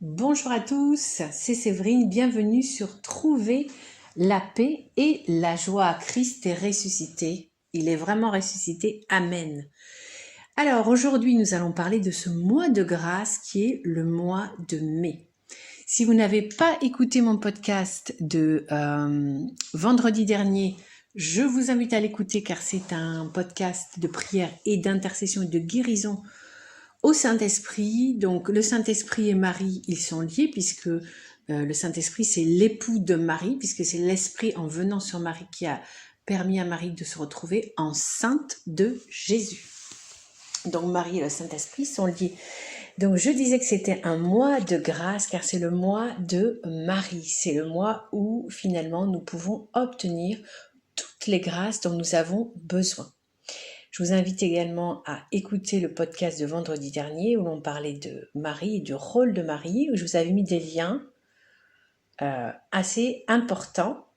Bonjour à tous, c'est Séverine, bienvenue sur Trouver la paix et la joie. Christ est ressuscité, il est vraiment ressuscité, Amen. Alors aujourd'hui nous allons parler de ce mois de grâce qui est le mois de mai. Si vous n'avez pas écouté mon podcast de vendredi dernier, je vous invite à l'écouter car c'est un podcast de prière et d'intercession et de guérison au Saint-Esprit. Donc le Saint-Esprit et Marie, ils sont liés puisque le Saint-Esprit, c'est l'époux de Marie, puisque c'est l'Esprit en venant sur Marie qui a permis à Marie de se retrouver enceinte de Jésus. Donc Marie et le Saint-Esprit sont liés. Donc je disais que c'était un mois de grâce car c'est le mois de Marie. C'est le mois où finalement nous pouvons obtenir toutes les grâces dont nous avons besoin. Je vous invite également à écouter le podcast de vendredi dernier où l'on parlait de Marie et du rôle de Marie, où je vous avais mis des liens assez importants.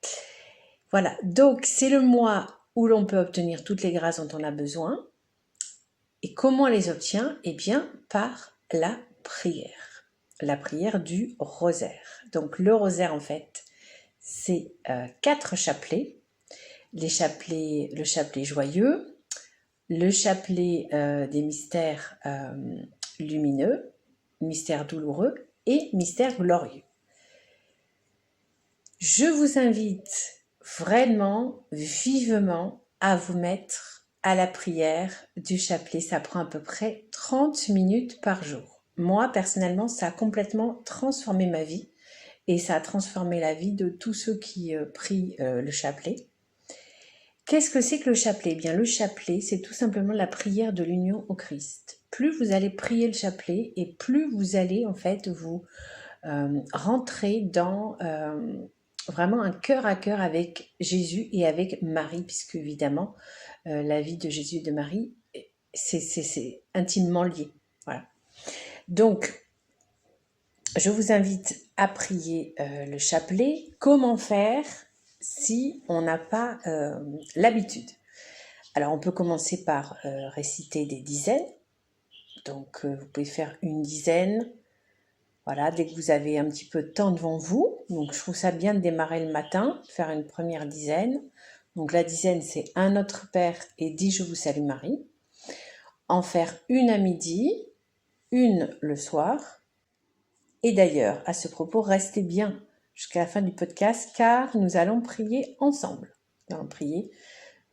Voilà, donc c'est le mois où l'on peut obtenir toutes les grâces dont on a besoin. Et comment on les obtient? Eh bien, par la prière du rosaire. Donc le rosaire, en fait, c'est 4 chapelets. Le chapelet joyeux, le chapelet des mystères lumineux, mystères douloureux et mystères glorieux. Je vous invite vraiment, vivement, à vous mettre à la prière du chapelet. Ça prend à peu près 30 minutes par jour. Moi, personnellement, ça a complètement transformé ma vie et ça a transformé la vie de tous ceux qui prient le chapelet. Qu'est-ce que c'est que le chapelet? Eh bien, le chapelet, c'est tout simplement la prière de l'union au Christ. Plus vous allez prier le chapelet et plus vous allez en fait vous rentrer dans vraiment un cœur à cœur avec Jésus et avec Marie, puisque évidemment la vie de Jésus et de Marie, c'est intimement lié. Voilà. Donc, je vous invite à prier le chapelet. Comment faire si on n'a pas l'habitude? Alors, on peut commencer par réciter des dizaines. Donc, vous pouvez faire une dizaine. Voilà, dès que vous avez un petit peu de temps devant vous. Donc, je trouve ça bien de démarrer le matin, faire une première dizaine. Donc, la dizaine, c'est un Notre Père et 10 Je vous salue Marie. En faire une à midi, une le soir. Et d'ailleurs, à ce propos, restez bien jusqu'à la fin du podcast car nous allons prier ensemble. Nous allons prier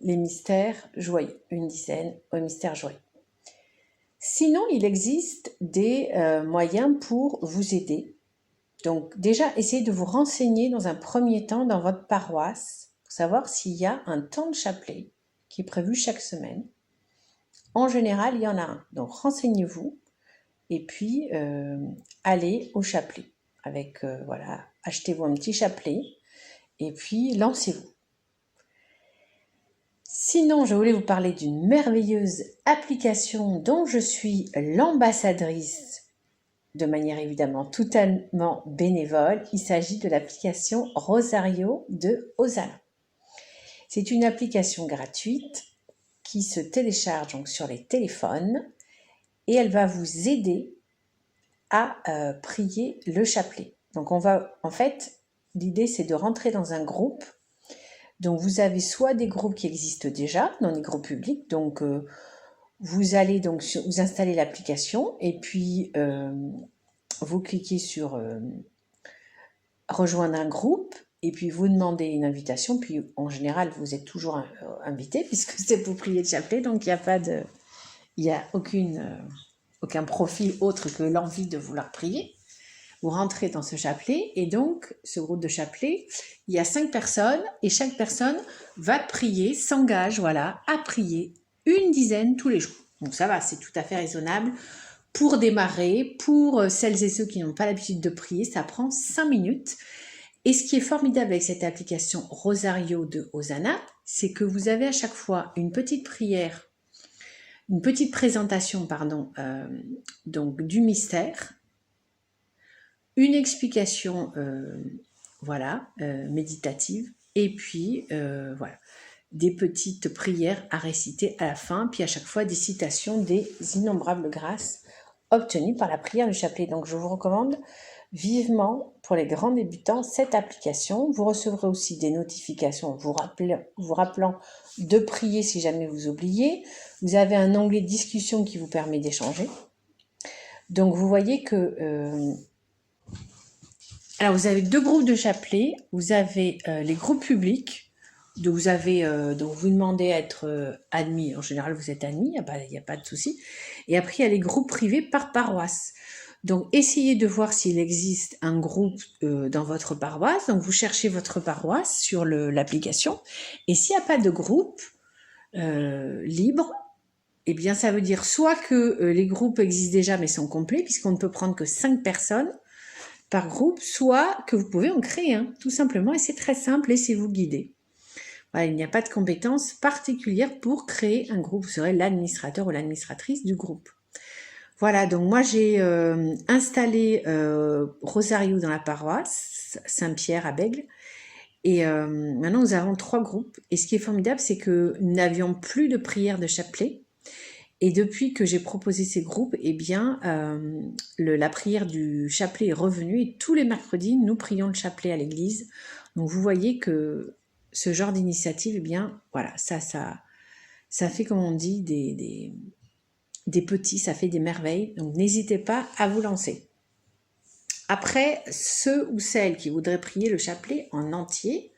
les mystères joyeux, une dizaine aux mystères joyeux. Sinon, il existe des moyens pour vous aider. Donc déjà, essayez de vous renseigner dans un premier temps dans votre paroisse pour savoir s'il y a un temps de chapelet qui est prévu chaque semaine. En général, il y en a un. Donc renseignez-vous et puis allez au chapelet. Avec, achetez-vous un petit chapelet et puis lancez-vous. Sinon, je voulais vous parler d'une merveilleuse application dont je suis l'ambassadrice de manière évidemment totalement bénévole. Il s'agit de l'application Rosario de Hosanna. C'est une application gratuite qui se télécharge donc sur les téléphones et elle va vous aider à prier le chapelet. Donc l'idée c'est de rentrer dans un groupe. Donc vous avez soit des groupes qui existent déjà dans les groupes publics, donc vous allez donc vous installer l'application et puis vous cliquez sur rejoindre un groupe et puis vous demandez une invitation, puis en général vous êtes toujours invité puisque c'est pour prier le chapelet, donc il n'y a aucun profil autre que l'envie de vouloir prier. Vous rentrez dans ce chapelet et donc ce groupe de chapelet, il y a 5 personnes et chaque personne va prier, s'engage à prier une dizaine tous les jours. Donc ça va, c'est tout à fait raisonnable pour démarrer. Pour celles et ceux qui n'ont pas l'habitude de prier, ça prend 5 minutes. Et ce qui est formidable avec cette application Rosario de Hosanna, c'est que vous avez à chaque fois une petite prière, une petite présentation, donc du mystère, une explication méditative et puis des petites prières à réciter à la fin, puis à chaque fois des citations des innombrables grâces obtenues par la prière du chapelet. Donc je vous recommande vivement pour les grands débutants cette application. Vous recevrez aussi des notifications vous rappelant de prier si jamais vous oubliez. Vous avez un onglet discussion qui vous permet d'échanger. Donc vous voyez que alors vous avez 2 groupes de chapelet. Vous avez les groupes publics. Donc vous demandez à être admis. En général, vous êtes admis, il n'y a pas de souci. Et après, il y a les groupes privés par paroisse. Donc, essayez de voir s'il existe un groupe dans votre paroisse. Donc, vous cherchez votre paroisse sur l'application. Et s'il n'y a pas de groupe libre, eh bien, ça veut dire soit que les groupes existent déjà mais sont complets, puisqu'on ne peut prendre que 5 personnes par groupe, soit que vous pouvez en créer un, tout simplement. Et c'est très simple, laissez-vous guider. Voilà, il n'y a pas de compétences particulières pour créer un groupe. Vous serez l'administrateur ou l'administratrice du groupe. Voilà, donc moi j'ai installé Rosario dans la paroisse, Saint-Pierre à Bègle. Et maintenant nous avons 3 groupes. Et ce qui est formidable, c'est que nous n'avions plus de prière de chapelet. Et depuis que j'ai proposé ces groupes, eh bien, la prière du chapelet est revenue. Et tous les mercredis, nous prions le chapelet à l'église. Donc vous voyez que ce genre d'initiative, eh bien, voilà, ça fait, comme on dit, des petits, ça fait des merveilles. Donc, n'hésitez pas à vous lancer. Après, ceux ou celles qui voudraient prier le chapelet en entier,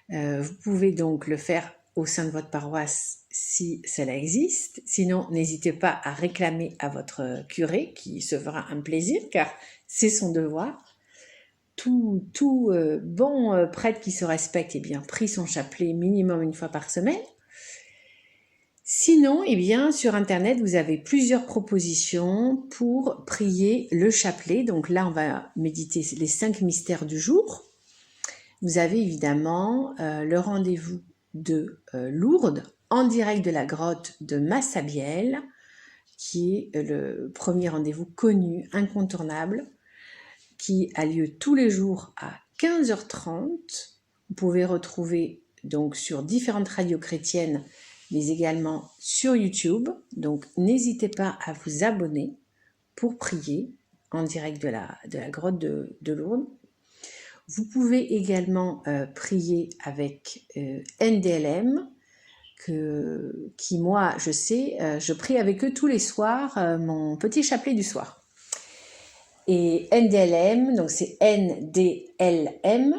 vous pouvez donc le faire au sein de votre paroisse si cela existe. Sinon, n'hésitez pas à réclamer à votre curé qui se fera un plaisir car c'est son devoir. Tout bon prêtre qui se respecte, eh bien, prie son chapelet minimum 1 fois par semaine. Sinon, eh bien, sur Internet, vous avez plusieurs propositions pour prier le chapelet. Donc là, on va méditer les 5 mystères du jour. Vous avez évidemment le rendez-vous de Lourdes en direct de la grotte de Massabielle, qui est le premier rendez-vous connu, incontournable, qui a lieu tous les jours à 15h30. Vous pouvez retrouver donc sur différentes radios chrétiennes, mais également sur YouTube. Donc, n'hésitez pas à vous abonner pour prier en direct de la grotte de Lourdes. Vous pouvez également prier avec NDLM, qui moi, je sais, je prie avec eux tous les soirs, mon petit chapelet du soir. Et NDLM, donc c'est NDLM,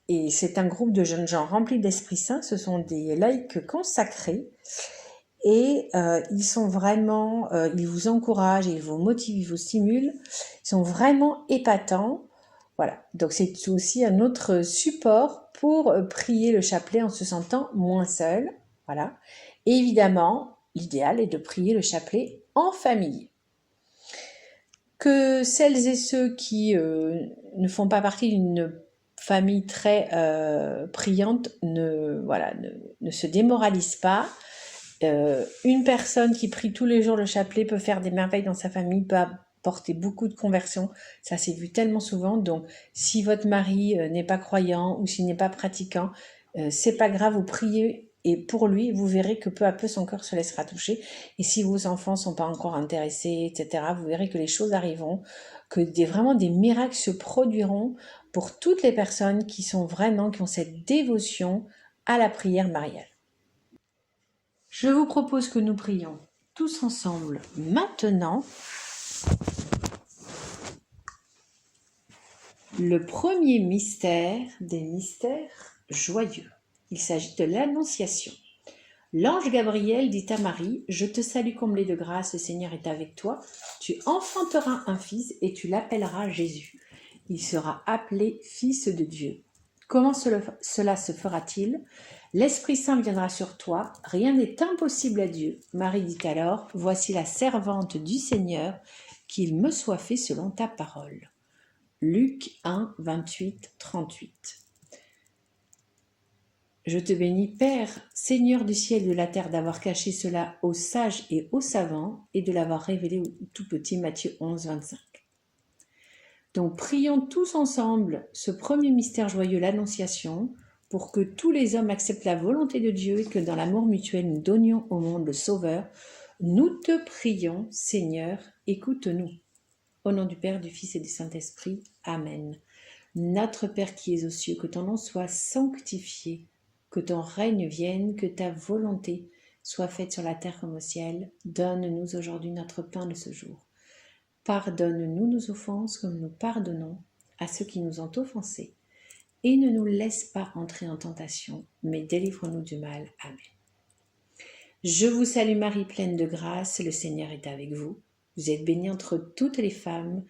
et c'est un groupe de jeunes gens remplis d'Esprit Saint. Ce sont des laïcs consacrés et ils sont vraiment, ils vous encouragent, ils vous motivent, ils vous stimulent. Ils sont vraiment épatants. Voilà, donc c'est aussi un autre support pour prier le chapelet en se sentant moins seul. Voilà, et évidemment, l'idéal est de prier le chapelet en famille. Que celles et ceux qui ne font pas partie d'une famille très priante ne se démoralisent pas. Une personne qui prie tous les jours le chapelet peut faire des merveilles dans sa famille, peut apporter beaucoup de conversions. Ça s'est vu tellement souvent. Donc, si votre mari n'est pas croyant ou s'il n'est pas pratiquant, c'est pas grave, vous priez. Et pour lui, vous verrez que peu à peu, son cœur se laissera toucher. Et si vos enfants ne sont pas encore intéressés, etc., vous verrez que les choses arriveront, que vraiment des miracles se produiront pour toutes les personnes qui ont cette dévotion à la prière mariale. Je vous propose que nous prions tous ensemble maintenant le premier mystère des mystères joyeux. Il s'agit de l'Annonciation. L'ange Gabriel dit à Marie, « Je te salue comblée de grâce, le Seigneur est avec toi. Tu enfanteras un fils et tu l'appelleras Jésus. Il sera appelé Fils de Dieu. Comment cela se fera-t-il ? L'Esprit Saint viendra sur toi, rien n'est impossible à Dieu. » Marie dit alors, « Voici la servante du Seigneur, qu'il me soit fait selon ta parole. » Luc 1, 28, 38. Je te bénis, Père, Seigneur du ciel et de la terre, d'avoir caché cela aux sages et aux savants et de l'avoir révélé aux tout petits, Matthieu 11, 25. Donc, prions tous ensemble ce premier mystère joyeux, l'Annonciation, pour que tous les hommes acceptent la volonté de Dieu et que dans l'amour mutuel, nous donnions au monde le Sauveur. Nous te prions, Seigneur, écoute-nous. Au nom du Père, du Fils et du Saint-Esprit. Amen. Notre Père qui es aux cieux, que ton nom soit sanctifié, que ton règne vienne, que ta volonté soit faite sur la terre comme au ciel. Donne-nous aujourd'hui notre pain de ce jour. Pardonne-nous nos offenses comme nous pardonnons à ceux qui nous ont offensés. Et ne nous laisse pas entrer en tentation, mais délivre-nous du mal. Amen. Je vous salue Marie, pleine de grâce, le Seigneur est avec vous. Vous êtes bénie entre toutes les femmes,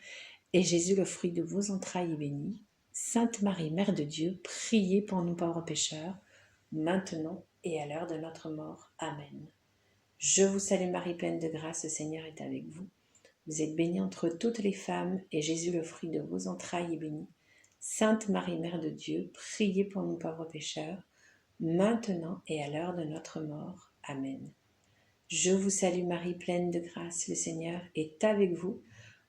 et Jésus, le fruit de vos entrailles, est béni. Sainte Marie, Mère de Dieu, priez pour nous pauvres pécheurs, maintenant et à l'heure de notre mort. Amen. Je vous salue Marie, pleine de grâce, le Seigneur est avec vous. Vous êtes bénie entre toutes les femmes, et Jésus, le fruit de vos entrailles, est béni. Sainte Marie, Mère de Dieu, priez pour nous pauvres pécheurs, maintenant et à l'heure de notre mort. Amen. Je vous salue Marie, pleine de grâce, le Seigneur est avec vous.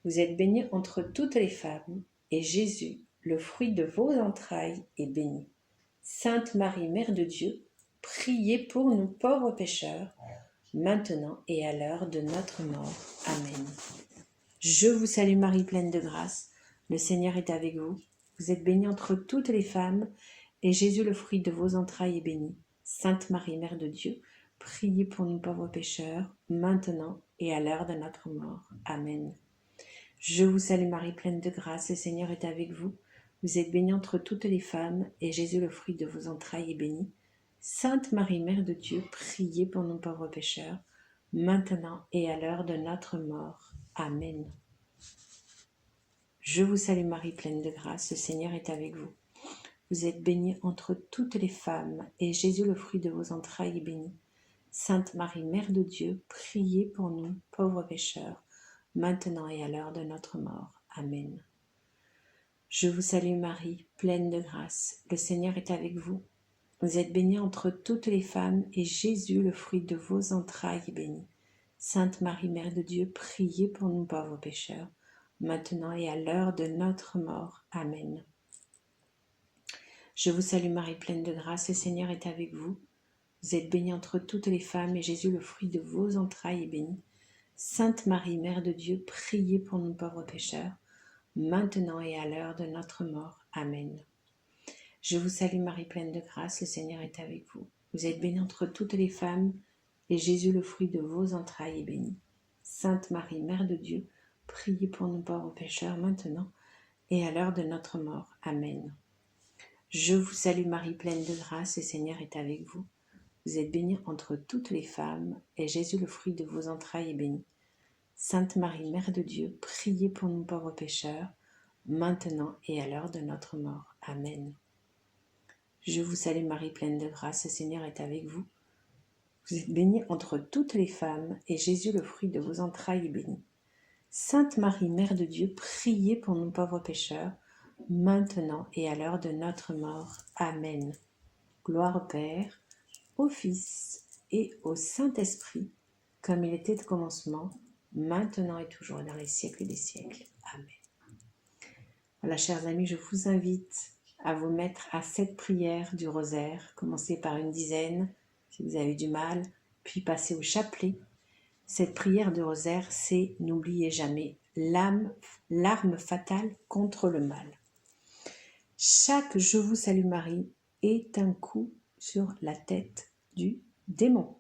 Vous êtes bénie entre toutes les femmes, et Jésus, le fruit de vos entrailles, est béni. Sainte Marie, Mère de Dieu, priez pour nous pauvres pécheurs, maintenant et à l'heure de notre mort. Amen. Je vous salue Marie, pleine de grâce, le Seigneur est avec vous. Vous êtes bénie entre toutes les femmes, et Jésus, le fruit de vos entrailles, est béni. Sainte Marie, Mère de Dieu, priez pour nous pauvres pécheurs, maintenant et à l'heure de notre mort. Amen. Je vous salue Marie, pleine de grâce, le Seigneur est avec vous. Vous êtes bénie entre toutes les femmes, et Jésus, le fruit de vos entrailles, est béni. Sainte Marie, Mère de Dieu, priez pour nous pauvres pécheurs, maintenant et à l'heure de notre mort. Amen. Je vous salue Marie, pleine de grâce, le Seigneur est avec vous. Vous êtes bénie entre toutes les femmes, et Jésus, le fruit de vos entrailles, est béni. Sainte Marie, Mère de Dieu, priez pour nous, pauvres pécheurs, maintenant et à l'heure de notre mort. Amen. Je vous salue Marie, pleine de grâce, le Seigneur est avec vous. Vous êtes bénie entre toutes les femmes, et Jésus, le fruit de vos entrailles, est béni. Sainte Marie, Mère de Dieu, priez pour nous pauvres pécheurs, maintenant et à l'heure de notre mort. Amen. Je vous salue Marie, pleine de grâce, le Seigneur est avec vous. Vous êtes bénie entre toutes les femmes, et Jésus, le fruit de vos entrailles, est béni. Sainte Marie, Mère de Dieu, priez pour nous pauvres pécheurs, maintenant et à l'heure de notre mort. Amen. Je vous salue Marie, pleine de grâce, le Seigneur est avec vous. Vous êtes bénie entre toutes les femmes, et Jésus, le fruit de vos entrailles, est béni. Sainte Marie, Mère de Dieu, priez pour nous pauvres pécheurs, maintenant et à l'heure de notre mort. Amen. Je vous salue Marie, pleine de grâce, le Seigneur est avec vous. Vous êtes bénie entre toutes les femmes, et Jésus, le fruit de vos entrailles, est béni. Sainte Marie, Mère de Dieu, priez pour nous pauvres pécheurs, maintenant et à l'heure de notre mort. Amen. Je vous salue Marie, pleine de grâce, le Seigneur est avec vous. Vous êtes bénie entre toutes les femmes, et Jésus, le fruit de vos entrailles, est béni. Sainte Marie, Mère de Dieu, priez pour nous pauvres pécheurs, maintenant et à l'heure de notre mort. Amen. Gloire au Père, au Fils et au Saint-Esprit, comme il était au commencement, maintenant et toujours, dans les siècles des siècles. Amen. Voilà, chers amis, je vous invite à vous mettre à cette prière du rosaire. Commencez par une dizaine, si vous avez du mal, puis passez au chapelet. Cette prière du rosaire, c'est, n'oubliez jamais, l'arme fatale contre le mal. Chaque Je vous salue Marie est un coup sur la tête du démon.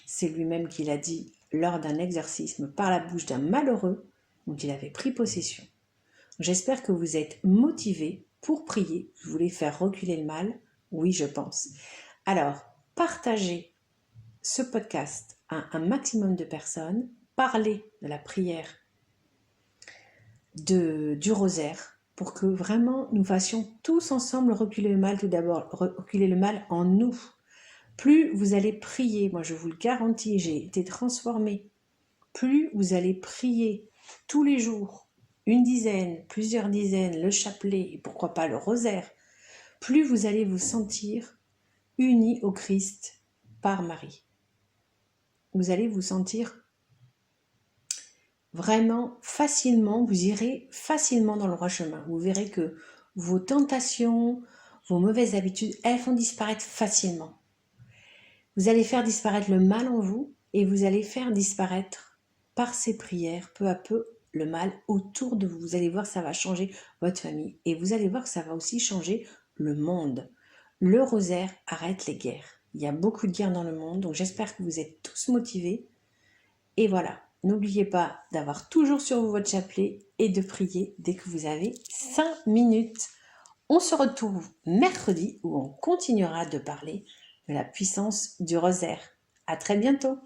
C'est lui-même qui l'a dit lors d'un exorcisme par la bouche d'un malheureux dont il avait pris possession. J'espère que vous êtes motivés pour prier. Vous voulez faire reculer le mal? Oui, je pense. Alors, partagez ce podcast à un maximum de personnes. Parlez de la prière du rosaire pour que vraiment nous fassions tous ensemble reculer le mal. Tout d'abord, reculer le mal en nous. Plus vous allez prier, moi je vous le garantis, j'ai été transformée, plus vous allez prier tous les jours, une dizaine, plusieurs dizaines, le chapelet et pourquoi pas le rosaire, plus vous allez vous sentir unis au Christ par Marie. Vous allez vous sentir vraiment facilement, vous irez facilement dans le droit chemin. Vous verrez que vos tentations, vos mauvaises habitudes, elles font disparaître facilement. Vous allez faire disparaître le mal en vous et vous allez faire disparaître par ces prières peu à peu le mal autour de vous. Vous allez voir, ça va changer votre famille. Et vous allez voir que ça va aussi changer le monde. Le rosaire arrête les guerres. Il y a beaucoup de guerres dans le monde, donc j'espère que vous êtes tous motivés. Et voilà, n'oubliez pas d'avoir toujours sur vous votre chapelet et de prier dès que vous avez 5 minutes. On se retrouve mercredi où on continuera de parler de la puissance du rosaire. À très bientôt!